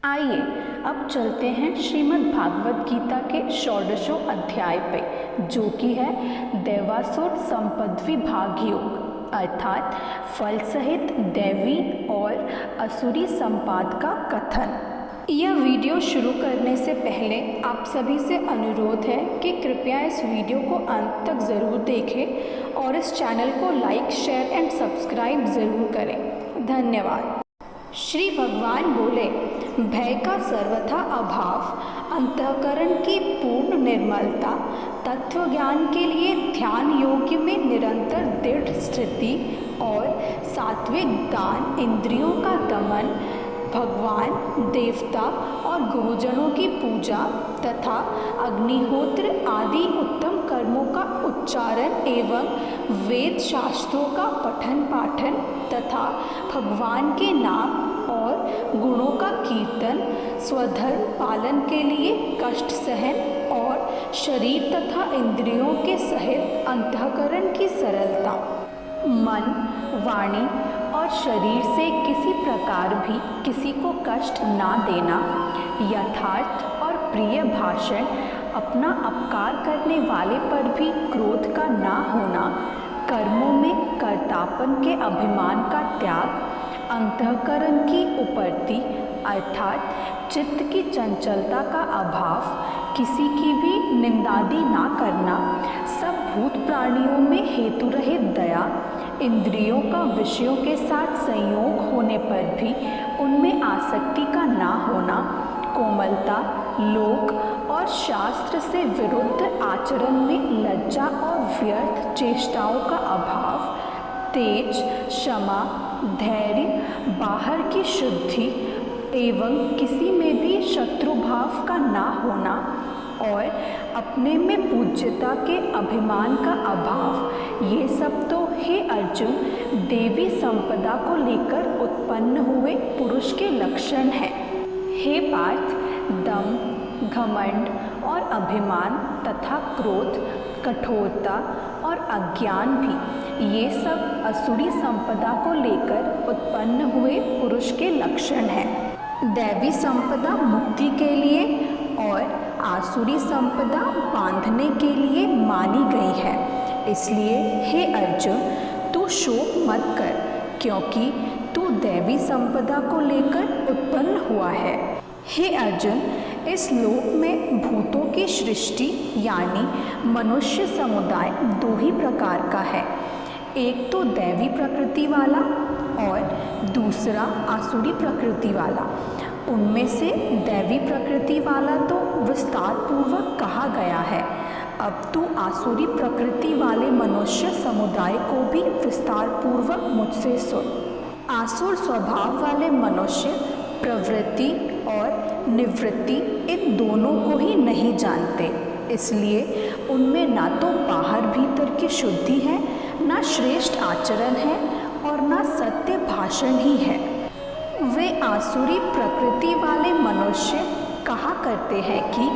आइए अब चलते हैं श्रीमद् भागवत गीता के षोडशों अध्याय पे, जो कि है दैवासुर संपद्वी भाग योग, अर्थात फल सहित दैवी और असुरी संपाद का कथन। यह वीडियो शुरू करने से पहले आप सभी से अनुरोध है कि कृपया इस वीडियो को अंत तक ज़रूर देखें और इस चैनल को लाइक, शेयर एंड सब्सक्राइब ज़रूर करें। धन्यवाद। श्री भगवान बोले, भय का सर्वथा अभाव, अंतःकरण की पूर्ण निर्मलता, तत्व ज्ञान के लिए ध्यान योग्य में निरंतर दृढ़ स्थिति और सात्विक दान, इंद्रियों का दमन, भगवान, देवता और गुरुजनों की पूजा तथा अग्निहोत्र आदि उत्तम कर्मों का उच्चारण एवं वेद शास्त्रों का पठन पाठन तथा भगवान के नाम और गुणों का कीर्तन, स्वधर्म पालन के लिए कष्ट सहन और शरीर तथा इंद्रियों के सहित अंतःकरण की सरलता, मन, वाणी और शरीर से किसी प्रकार भी किसी को कष्ट ना देना, यथार्थ और प्रिय भाषण, अपना अपकार करने वाले पर भी क्रोध का ना होना, कर्मों में कर्तापन के अभिमान का त्याग, अंतःकरण की उपरति अर्थात चित्त की चंचलता का अभाव, किसी की भी निंदादि ना करना, सब भूत प्राणियों में हेतु रहित दया, इंद्रियों का विषयों के साथ संयोग होने पर भी उनमें आसक्ति का ना होना, कोमलता, लोक और शास्त्र से विरुद्ध आचरण में लज्जा और व्यर्थ चेष्टाओं का अभाव, तेज, क्षमा, धैर्य, बाहर की शुद्धि एवं किसी में भी शत्रुभाव का ना होना और अपने में पूज्यता के अभिमान का अभाव, ये सब तो हे अर्जुन देवी संपदा को लेकर उत्पन्न हुए पुरुष के लक्षण हैं। हे पार्थ, दम, घमंड और अभिमान तथा क्रोध, कठोरता और अज्ञान भी ये सब असुरी संपदा को लेकर उत्पन्न हुए पुरुष के लक्षण हैं। दैवी संपदा मुक्ति के लिए और आसुरी संपदा बांधने के लिए मानी गई है। इसलिए हे अर्जुन, तू शोक मत कर, क्योंकि तू दैवी संपदा को लेकर उत्पन्न हुआ है। हे अर्जुन, इस लोक में भूतों की सृष्टि यानी मनुष्य समुदाय दो ही प्रकार का है, एक तो दैवी प्रकृति वाला और दूसरा आसुरी प्रकृति वाला। उनमें से दैवी प्रकृति वाला तो विस्तार पूर्वक कहा गया है। अब तू आसुरी प्रकृति वाले मनुष्य समुदाय को भी विस्तार पूर्वक मुझसे सुन। आसुर स्वभाव वाले मनुष्य प्रवृत्ति और निवृत्ति इन दोनों को ही नहीं जानते, इसलिए उनमें ना तो बाहर भीतर की शुद्धि है, ना श्रेष्ठ आचरण है और ना सत्य भाषण ही है। वे आसुरी प्रकृति वाले मनुष्य कहा करते हैं कि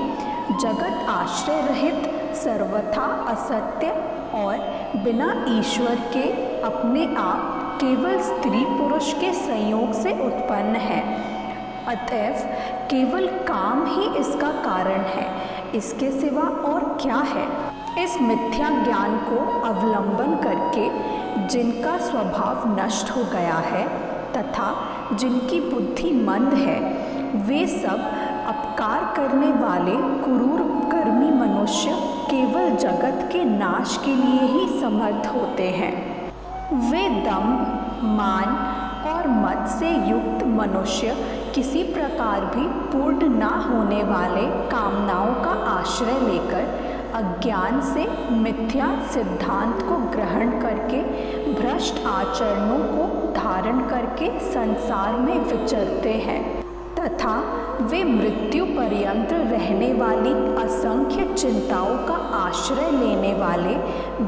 जगत आश्रय रहित, सर्वथा असत्य और बिना ईश्वर के अपने आप केवल स्त्री पुरुष के संयोग से उत्पन्न है। अतएव केवल काम ही इसका कारण है, इसके सिवा और क्या है। इस मिथ्या ज्ञान को अवलंबन करके जिनका स्वभाव नष्ट हो गया है तथा जिनकी बुद्धि मंद है, वे सब अपकार करने वाले क्रूर कर्मी मनुष्य केवल जगत के नाश के लिए ही समर्थ होते हैं। वे दम, मान और मद से युक्त मनुष्य किसी प्रकार भी पूर्ण ना होने वाले कामनाओं का आश्रय लेकर अज्ञान से मिथ्या सिद्धांत को ग्रहण करके भ्रष्ट आचरणों को धारण करके संसार में विचरते हैं तथा वे मृत्यु पर्यंत रहने वाली असंख्य चिंताओं का आश्रय लेने वाले,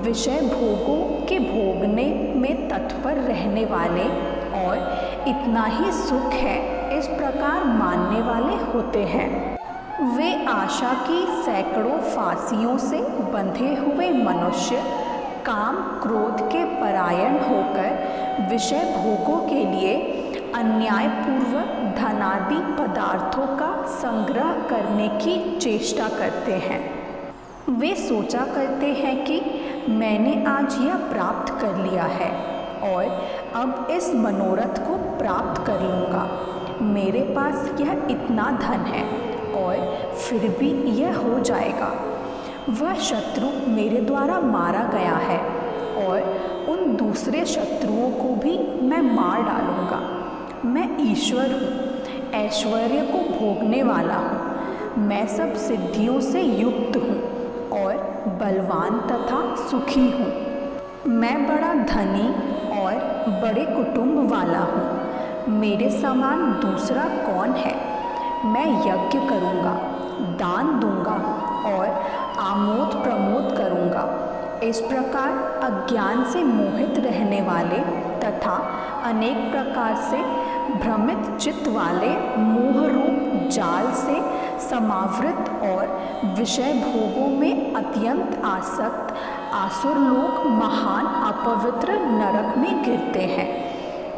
विषय भोगों के भोगने में तत्पर रहने वाले और इतना ही सुख है इस प्रकार मानने वाले होते हैं। वे आशा की सैकड़ों फांसियों से बंधे हुए मनुष्य काम क्रोध के परायण होकर विषय भोगों के लिए अन्यायपूर्वक धनादि पदार्थों का संग्रह करने की चेष्टा करते हैं। वे सोचा करते हैं कि मैंने आज यह प्राप्त कर लिया है और अब इस मनोरथ को प्राप्त कर लूँगा। मेरे पास यह इतना धन है और फिर भी यह हो जाएगा। वह शत्रु मेरे द्वारा मारा गया है और उन दूसरे शत्रुओं को भी मैं मार डालूँगा। मैं ईश्वर हूँ, ऐश्वर्य को भोगने वाला हूँ। मैं सब सिद्धियों से युक्त हूँ और बलवान तथा सुखी हूँ। मैं बड़ा धनी और बड़े कुटुंब वाला हूँ। मेरे समान दूसरा कौन है? मैं यज्ञ करूँगा, दान दूँगा और आमोद प्रमोद करूँगा। इस प्रकार अज्ञान से मोहित रहने वाले तथा अनेक प्रकार से भ्रमित चित्त वाले मोह रूप जाल से समावृत और विषय भोगों में अत्यंत आसक्त आसुर लोग महान अपवित्र नरक में गिरते हैं।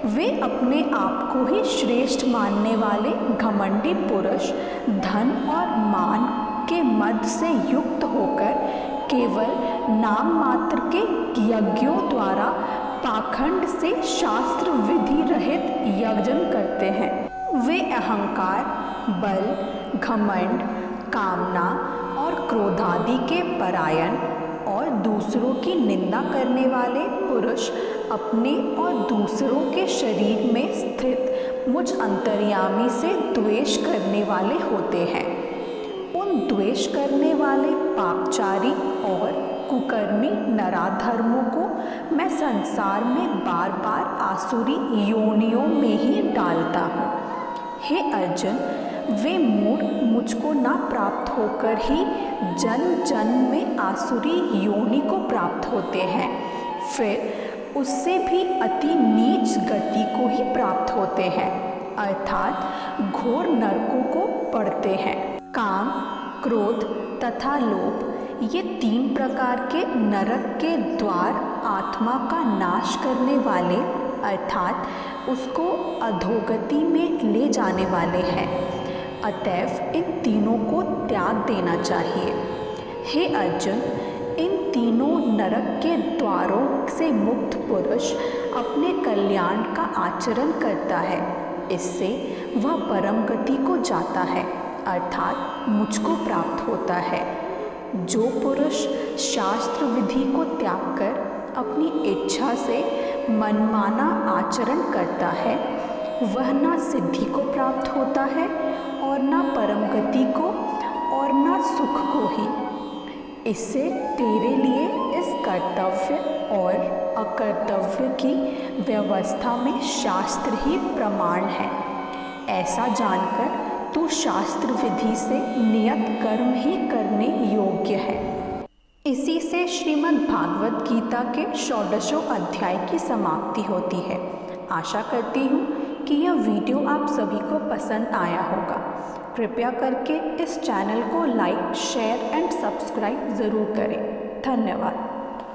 वे अपने आप को ही श्रेष्ठ मानने वाले घमंडी पुरुष धन और मान के मद से युक्त होकर केवल नाम मात्र के यज्ञों द्वारा पाखंड से शास्त्र विधि रहित यज्ञ करते हैं। वे अहंकार, बल, घमंड, कामना और क्रोधादि के परायण और दूसरों की निंदा करने वाले पुरुष अपने और दूसरों के शरीर में स्थित मुझ अंतर्यामी से द्वेष करने वाले होते हैं। उन द्वेष करने वाले पापचारी और कुकर्मी नराधर्मों को मैं संसार में बार बार आसुरी योनियों में ही डालता हूँ। हे अर्जुन, वे मूढ़ मुझको ना प्राप्त होकर ही जन्म जन्म में आसुरी योनि को प्राप्त होते हैं, फिर उससे भी अति नीच गति को ही प्राप्त होते हैं, अर्थात घोर नरकों को पड़ते हैं। काम, क्रोध तथा लोभ ये 3 प्रकार के नरक के द्वार आत्मा का नाश करने वाले अर्थात उसको अधोगति में ले जाने वाले हैं। अतएव इन तीनों को त्याग देना चाहिए। हे अर्जुन, इन तीनों नरक के द्वारों से मुक्त पुरुष अपने कल्याण का आचरण करता है। इससे वह परम गति को जाता है, अर्थात मुझको प्राप्त होता है। जो पुरुष शास्त्र विधि को त्याग कर अपनी इच्छा से मनमाना आचरण करता है, वह ना सिद्धि को प्राप्त होता है और ना परम गति को और ना सुख को ही। इससे तेरे लिए इस कर्तव्य और अकर्तव्य की व्यवस्था में शास्त्र ही प्रमाण है। ऐसा जानकर तू शास्त्र विधि से नियत कर्म ही करने योग्य है। इसी से श्रीमद् भागवत गीता के 14वें अध्याय की समाप्ति होती है। आशा करती हूँ कि यह वीडियो आप सभी को पसंद आया होगा। कृपया करके इस चैनल को लाइक, शेयर एंड सब्सक्राइब ज़रूर करें। धन्यवाद।